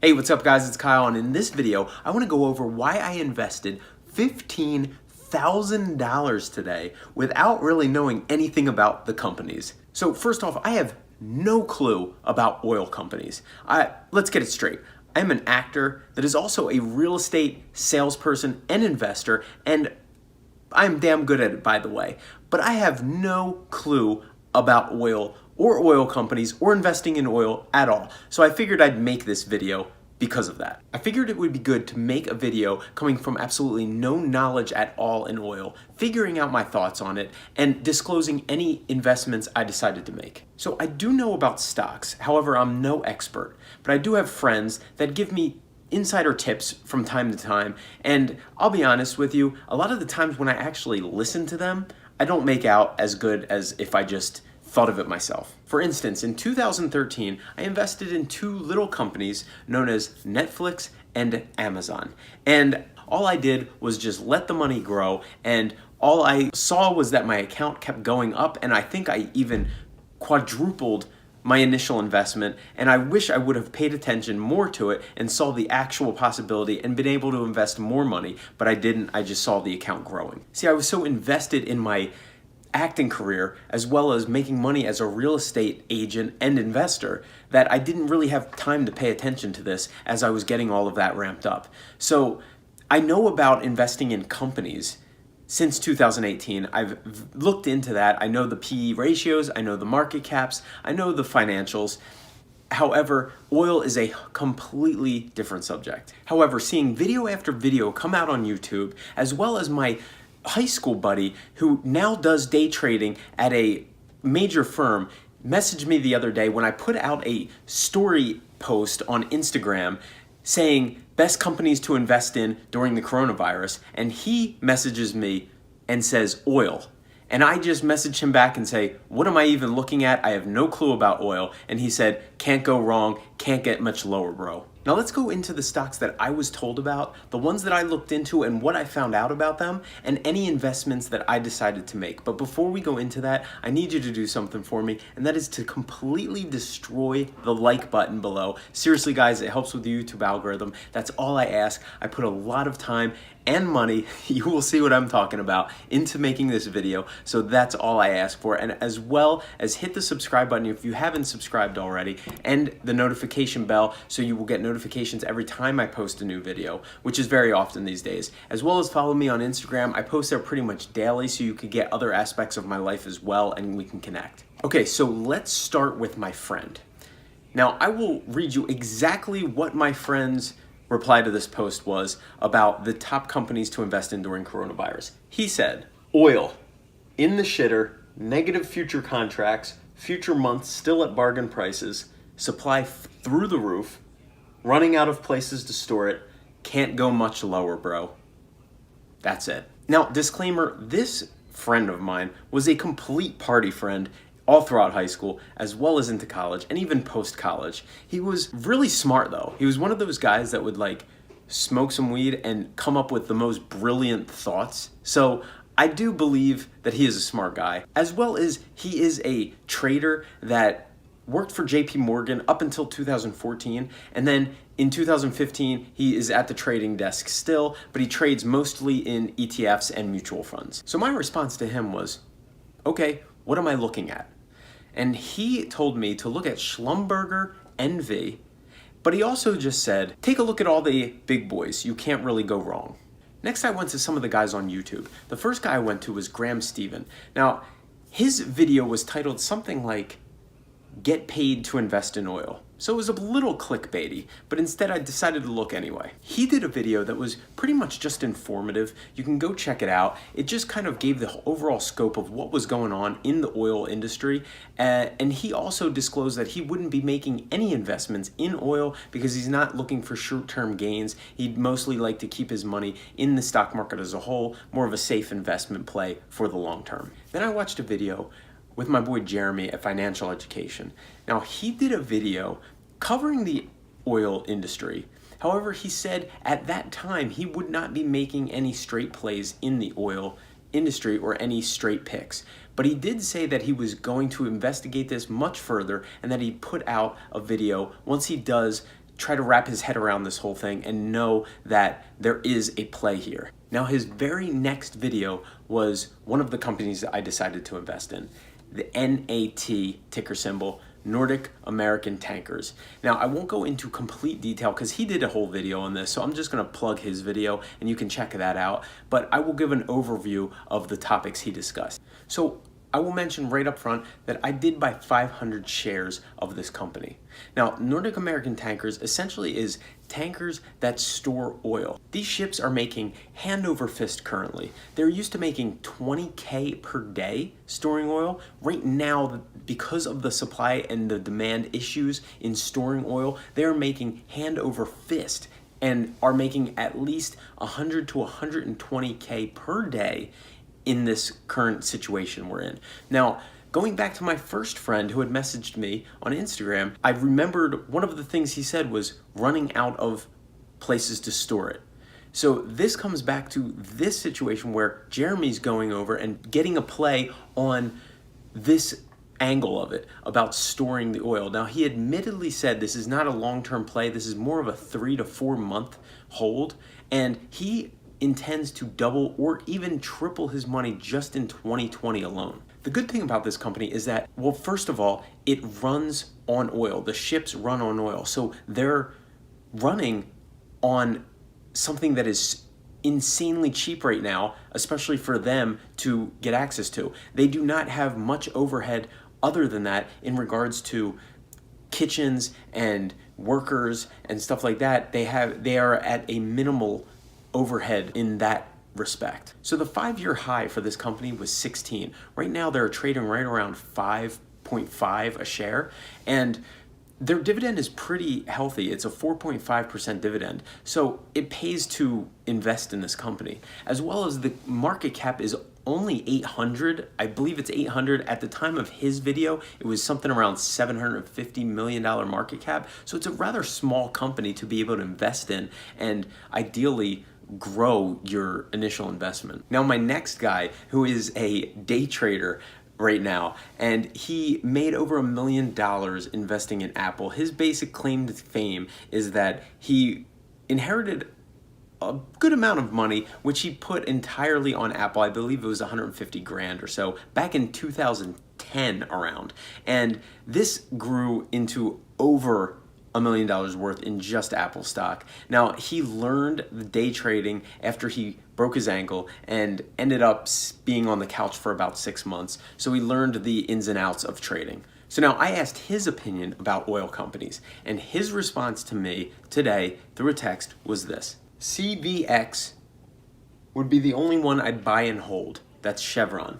Hey, what's up guys? It's Kyle, and in this video, I want to go over why I invested $15,000 today without really knowing anything about the companies. So first off, I have no clue about oil companies. Let's get it straight. I'm an actor that is also a real estate salesperson and investor, and I'm damn good at it, by the way. But I have no clue about oil or oil companies or investing in oil at all. So I figured I'd make this video because of that. I figured it would be good to make a video coming from absolutely no knowledge at all in oil, figuring out my thoughts on it, and disclosing any investments I decided to make. So I do know about stocks, however, I'm no expert, but I do have friends that give me insider tips from time to time, and I'll be honest with you, a lot of the times when I actually listen to them, I don't make out as good as if I just thought of it myself. For instance, in 2013, I invested in two little companies known as Netflix and Amazon. And all I did was just let the money grow, and all I saw was that my account kept going up, and I think I even quadrupled my initial investment, and I wish I would have paid attention more to it and saw the actual possibility and been able to invest more money, but I didn't. I just saw the account growing. See, I was so invested in my acting career as well as making money as a real estate agent and investor that I didn't really have time to pay attention to this as I was getting all of that ramped up. So I know about investing in companies since 2018. I've looked into that. I know the PE ratios, I know the market caps, I know the financials. However, oil is a completely different subject. However, seeing video after video come out on YouTube, as well as my high school buddy who now does day trading at a major firm messaged me the other day when I put out a story post on Instagram saying best companies to invest in during the coronavirus, and he messages me and says oil. And I just message him back and say, what am I even looking at? I have no clue about oil. And he said, can't go wrong, can't get much lower, bro. Now let's go into the stocks that I was told about, the ones that I looked into and what I found out about them, and any investments that I decided to make. But before we go into that, I need you to do something for me, and that is to completely destroy the like button below. Seriously guys, it helps with the YouTube algorithm. That's all I ask. I put a lot of time and money, you will see what I'm talking about, into making this video. So that's all I ask for. And as well as hit the subscribe button if you haven't subscribed already, and the notification bell so you will get notifications every time I post a new video, which is very often these days. As well as follow me on Instagram. I post there pretty much daily so you could get other aspects of my life as well and we can connect. Okay, so let's start with my friend. Now I will read you exactly what my friend's reply to this post was about the top companies to invest in during coronavirus. He said, oil, in the shitter, negative future contracts, future months still at bargain prices, supply through the roof, running out of places to store it, can't go much lower, bro. That's it. Now, disclaimer, this friend of mine was a complete party friend all throughout high school, as well as into college, and even post-college. He was really smart, though. He was one of those guys that would, like, smoke some weed and come up with the most brilliant thoughts. So I do believe that he is a smart guy, as well as he is a trader that worked for JP Morgan up until 2014, and then in 2015, he is at the trading desk still, but he trades mostly in ETFs and mutual funds. So my response to him was, okay, what am I looking at? And he told me to look at Schlumberger, NV, but he also just said, take a look at all the big boys. You can't really go wrong. Next, I went to some of the guys on YouTube. The first guy I went to was Graham Stephan. Now, his video was titled something like, Get Paid to Invest in Oil. So it was a little clickbaity, but instead I decided to look anyway. He did a video that was pretty much just informative. You can go check it out. It just kind of gave the overall scope of what was going on in the oil industry. And he also disclosed that he wouldn't be making any investments in oil because he's not looking for short-term gains. He'd mostly like to keep his money in the stock market as a whole, more of a safe investment play for the long term. Then I watched a video with my boy Jeremy at Financial Education. Now, he did a video covering the oil industry. However, he said at that time he would not be making any straight plays in the oil industry or any straight picks. But he did say that he was going to investigate this much further and that he put out a video once he does try to wrap his head around this whole thing and know that there is a play here. Now, his very next video was one of the companies that I decided to invest in, the NAT ticker symbol, Nordic American Tankers. Now, I won't go into complete detail because he did a whole video on this, so I'm just going to plug his video and you can check that out, but I will give an overview of the topics he discussed. So I will mention right up front that I did buy 500 shares of this company. Now, Nordic American Tankers essentially is tankers that store oil. These ships are making hand over fist currently. They're used to making 20K per day storing oil. Right now, because of the supply and the demand issues in storing oil, they're making hand over fist and are making at least 100 to 120K per day in this current situation we're in. Now, going back to my first friend who had messaged me on Instagram, I remembered one of the things he said was running out of places to store it. So this comes back to this situation where Jeremy's going over and getting a play on this angle of it about storing the oil. Now, he admittedly said this is not a long-term play. This is more of a 3 to 4 month hold, and he intends to double or even triple his money just in 2020 alone. The good thing about this company is that, well, first of all, it runs on oil. The ships run on oil. So they're running on something that is insanely cheap right now, especially for them to get access to. They do not have much overhead other than that in regards to kitchens and workers and stuff like that. They are at a minimal overhead in that respect. So the 5-year high for this company was 16. Right now they're trading right around 5.5 a share, and their dividend is pretty healthy. It's a 4.5% dividend. So it pays to invest in this company, as well as the market cap is only 800. I believe it's 800. At the time of his video, it was something around $750 million market cap. So it's a rather small company to be able to invest in and ideally grow your initial investment. Now, my next guy, who is a day trader right now, and he made over $1 million investing in Apple. His basic claim to fame is that he inherited a good amount of money, which he put entirely on Apple. I believe it was 150 grand or so back in 2010 around. And this grew into over $1 million worth in just Apple stock. Now, he learned the day trading after he broke his ankle and ended up being on the couch for about 6 months. So he learned the ins and outs of trading. So now I asked his opinion about oil companies, and his response to me today through a text was this: CVX would be the only one I'd buy and hold. That's Chevron.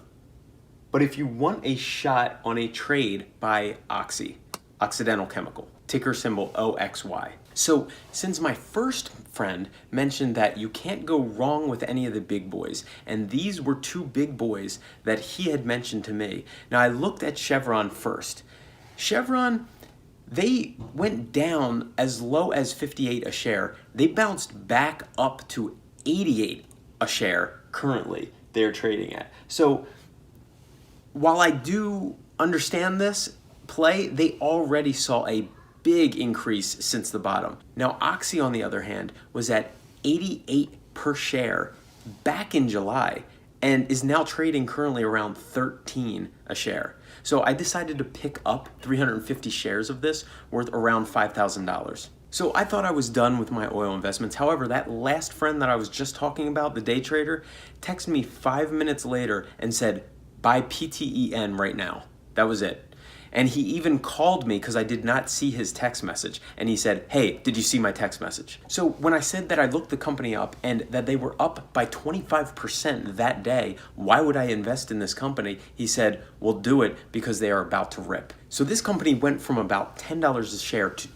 But if you want a shot on a trade, buy Oxy, Occidental Chemical, ticker symbol OXY. So since my first friend mentioned that you can't go wrong with any of the big boys, and these were 2 big boys that he had mentioned to me. Now, I looked at Chevron first. Chevron, they went down as low as 58 a share. They bounced back up to 88 a share currently they're trading at. So while I do understand this play, they already saw a big increase since the bottom. Now, Oxy, on the other hand, was at 88 per share back in July and is now trading currently around 13 a share. So I decided to pick up 350 shares of this worth around $5,000. So I thought I was done with my oil investments. However, that last friend that I was just talking about, the day trader, texted me 5 minutes later and said, buy PTEN right now. That was it. And he even called me because I did not see his text message. And he said, hey, did you see my text message? So when I said that I looked the company up and that they were up by 25% that day, why would I invest in this company? He said, well, do it because they are about to rip. So this company went from about $10 a share to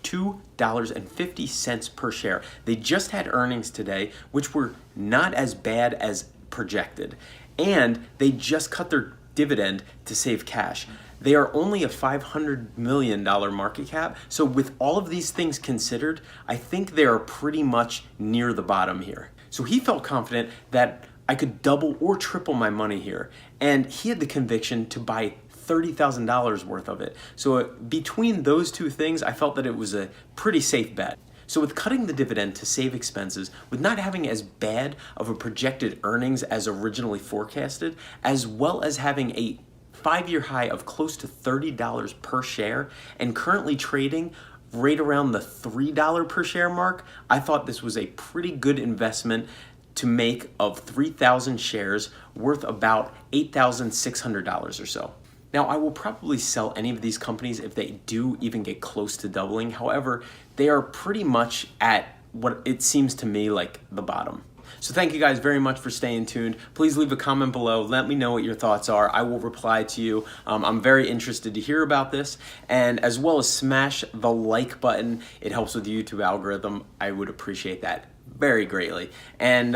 $2.50 per share. They just had earnings today, which were not as bad as projected. And they just cut their dividend to save cash. They are only a $500 million market cap. So with all of these things considered, I think they are pretty much near the bottom here. So he felt confident that I could double or triple my money here. And he had the conviction to buy $30,000 worth of it. So between those 2 things, I felt that it was a pretty safe bet. So with cutting the dividend to save expenses, with not having as bad of a projected earnings as originally forecasted, as well as having a 5-year high of close to $30 per share and currently trading right around the $3 per share mark, I thought this was a pretty good investment to make of 3,000 shares worth about $8,600 or so. Now, I will probably sell any of these companies if they do even get close to doubling. However, they are pretty much at what it seems to me like the bottom. So thank you guys very much for staying tuned. Please leave a comment below. Let me know what your thoughts are. I will reply to you. I'm very interested to hear about this. And as well as smash the like button. It helps with the YouTube algorithm. I would appreciate that very greatly. And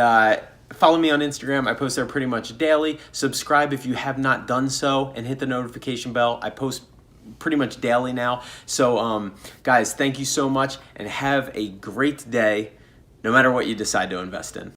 follow me on Instagram. I post there pretty much daily. Subscribe if you have not done so and hit the notification bell. I post pretty much daily now. So guys, thank you so much and have a great day no matter what you decide to invest in.